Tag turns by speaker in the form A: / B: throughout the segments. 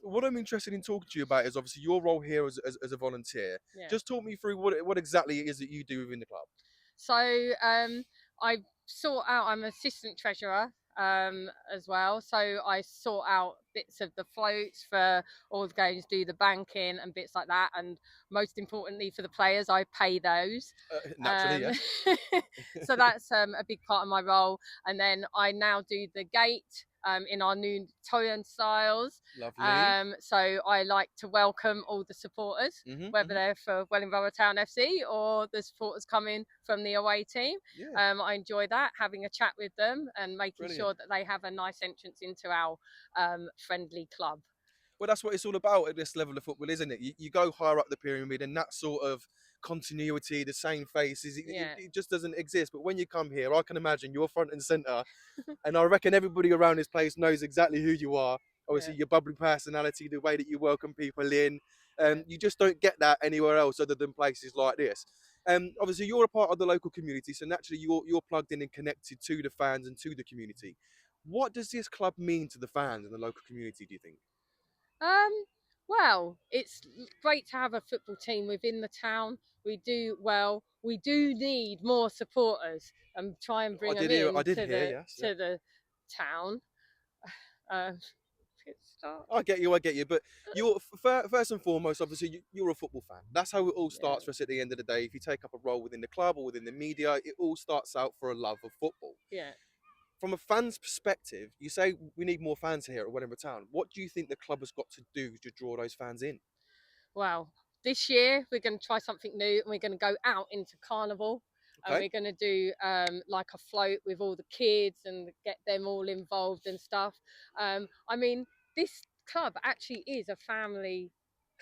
A: what I'm interested in talking to you about is obviously your role here as a volunteer.
B: Yeah.
A: Just talk me through what exactly it is that you do within the club.
B: So I sort out. I'm assistant treasurer as well. So I sort out bits of the floats for all the games, do the banking and bits like that, and most importantly for the players, I pay those.
A: Naturally,
B: Um,
A: yeah.
B: so that's a big part of my role. And then I now do the gate in our new Toyon styles.
A: Lovely.
B: So I like to welcome all the supporters,
A: Mhm.
B: whether
A: Mhm.
B: they're for Wellingborough Town FC or the supporters coming from the away team.
A: Yeah.
B: I enjoy that, having a chat with them and making
A: Brilliant.
B: sure that they have a nice entrance into our friendly club.
A: Well, that's what it's all about at this level of football, isn't it? You go higher up the pyramid, and that sort of continuity, the same faces,
B: Yeah,
A: it just doesn't exist. But when you come here, I can imagine you're front and centre, and I reckon everybody around this place knows exactly who you are.
B: yeah,
A: Obviously, your bubbly personality, the way that you welcome people in,
B: yeah.
A: you just don't get that anywhere else other than places like this. Obviously, you're a part of the local community, so naturally you're plugged in and connected to the fans and to the community. What does this club mean to the fans and the local community, do you think?
B: Um, well, it's great to have a football team within the town. We do well. We do need more supporters and try and bring them
A: I
B: in
A: did hear, yes, yeah.
B: to the town. Uh, good start.
A: I get you, I get you. But you're first and foremost, obviously, you're a football fan. That's how it all
B: Yeah,
A: starts for us at the end of the day. If you take up a role within the club or within the media, it all starts out for a love of football.
B: yeah.
A: From a fan's perspective, you say we need more fans here at Wellingborough Town. What do you think the club has got to do to draw those fans in?
B: Well, this year we're going to try something new and we're going to go out into carnival and
A: Okay.
B: we're going to do like a float with all the kids and get them all involved and stuff. I mean, this club actually is a family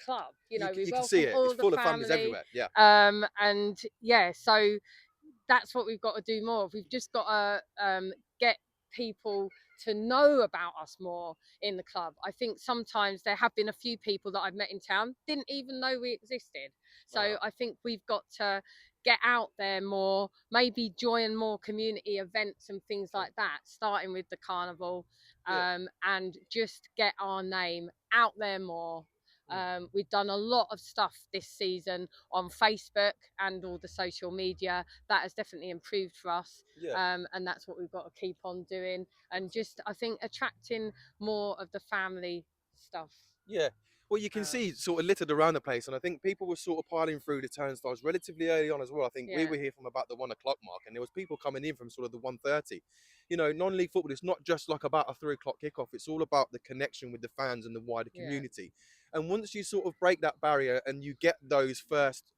B: club. You know, we
A: You can see
B: welcome
A: it. It's
B: all the
A: full of families
B: family.
A: everywhere. Yeah.
B: And yeah, so that's what we've got to do more. We've just got to get people to know about us more in the club. I think sometimes there have been a few people that I've met in town didn't even know we existed. So
A: Wow.
B: I think we've got to get out there more, maybe join more community events and things
A: Okay.
B: like that, starting with the carnival,
A: Yeah.
B: and just get our name out there more.
A: Mm.
B: We've done a lot of stuff this season on Facebook and all the social media. That has definitely improved for us.
A: Yeah.
B: And that's what we've got to keep on doing. And just, I think, attracting more of the family stuff.
A: Yeah. Well, you can
B: Uh,
A: see sort of littered around the place, and I think people were sort of piling through the turnstiles relatively early on as well. I think we
B: yeah,
A: were here from about the 1 o'clock mark, and there was people coming in from sort of the 1:30. You know, non-league football. It's not just like about a 3 o'clock kickoff. It's all about the connection with the fans and the wider
B: yeah,
A: community. And once you sort of break that barrier and you get those first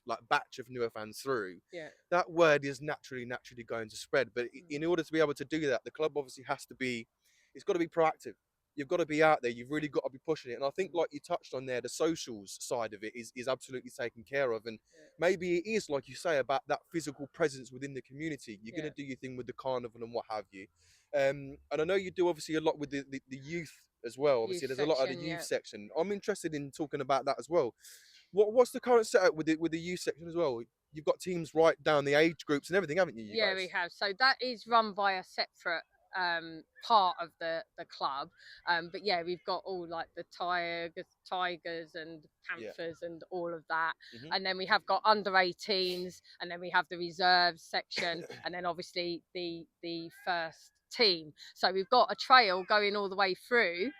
A: like batch of newer fans through,
B: yeah.
A: that word is naturally going to spread. But
B: Mm.
A: in order to be able to do that, the club obviously has to be. It's got to be proactive. You've got to be out there. You've really got to be pushing it. And I think, like you touched on there, the socials side of it is absolutely taken care of. And maybe it is, like you say, about that physical presence within the community. You're
B: Yeah,
A: going to do your thing with the carnival and what have you. And I know you do obviously a lot with the youth as well.
B: youth
A: Obviously, there's a lot of the
B: section.
A: youth
B: Yeah,
A: section. I'm interested in talking about that as well. What's the current setup with the youth section as well? You've got teams right down the age groups and everything, haven't you, you
B: yeah, we
A: guys?
B: have. So that is run by a separate part of the club. But yeah, we've got all like the tigers and
A: Yeah.
B: panthers and all of that.
A: Hmm.
B: And then we have got under 18s, and then we have the reserves section, and then obviously the first team. So we've got a trail going all the way through.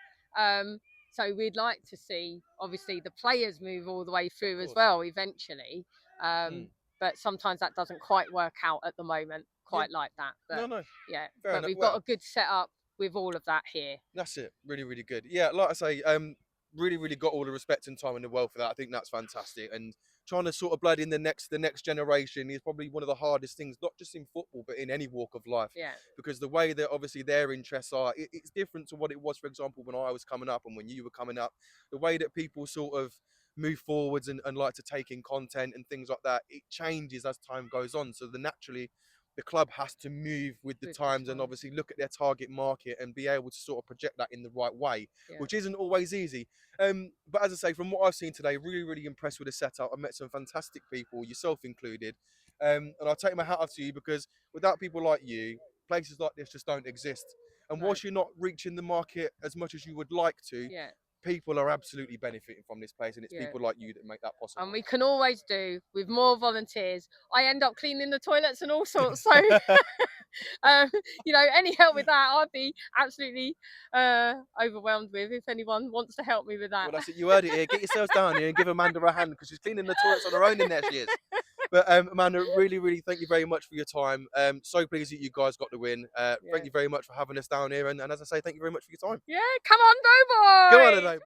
B: So we'd like to see obviously the players move all the way
A: Of
B: through as
A: course.
B: well eventually.
A: Mm.
B: But sometimes that doesn't quite work out at the moment,
A: Yeah.
B: quite like that. But
A: No, no.
B: yeah,
A: Fair
B: but
A: enough.
B: we've got a
A: Well,
B: good setup with all of that here.
A: that's it. Really, really good. Yeah, like I say, really got all the respect and time in the world for that. I think that's fantastic. And trying to sort of blood in the next generation is probably one of the hardest things, not just in football, but in any walk of life.
B: Yeah,
A: Because the way that obviously their interests are, it's different to what it was, for example, when I was coming up and when you were coming up. The way that people sort of move forwards and like to take in content and things like that, it changes as time goes on. So naturally the club has to move with the
B: with the
A: times and
B: times.
A: obviously look at their target market and be able to sort of project that in the right way,
B: Yeah,
A: which isn't always easy. But as I say, from what I've seen today, really impressed with the setup. I've met some fantastic people, yourself included. And I'll take my hat off to you because without people like you, places like this just don't exist. And
B: no,
A: whilst you're not reaching the market as much as you would like to,
B: yeah,
A: people are absolutely benefiting from this place, and it's
B: Yeah.
A: people like you that make that possible.
B: And we can always do with more volunteers. I end up cleaning the toilets and all sorts. So, you know, any help with that, I'd be absolutely overwhelmed with. If anyone wants to help me with that.
A: Well, that's it. You heard it here. Get yourselves down here and give Amanda a hand, because she's cleaning the toilets on her own in there. She is. But Amanda, really, really thank you very much for your time. So pleased that you guys got the win.
B: Yeah.
A: Thank you very much for having us down here. And as I say, thank you very much for your time.
B: Yeah, come on, go boy!
A: Go on, Ado.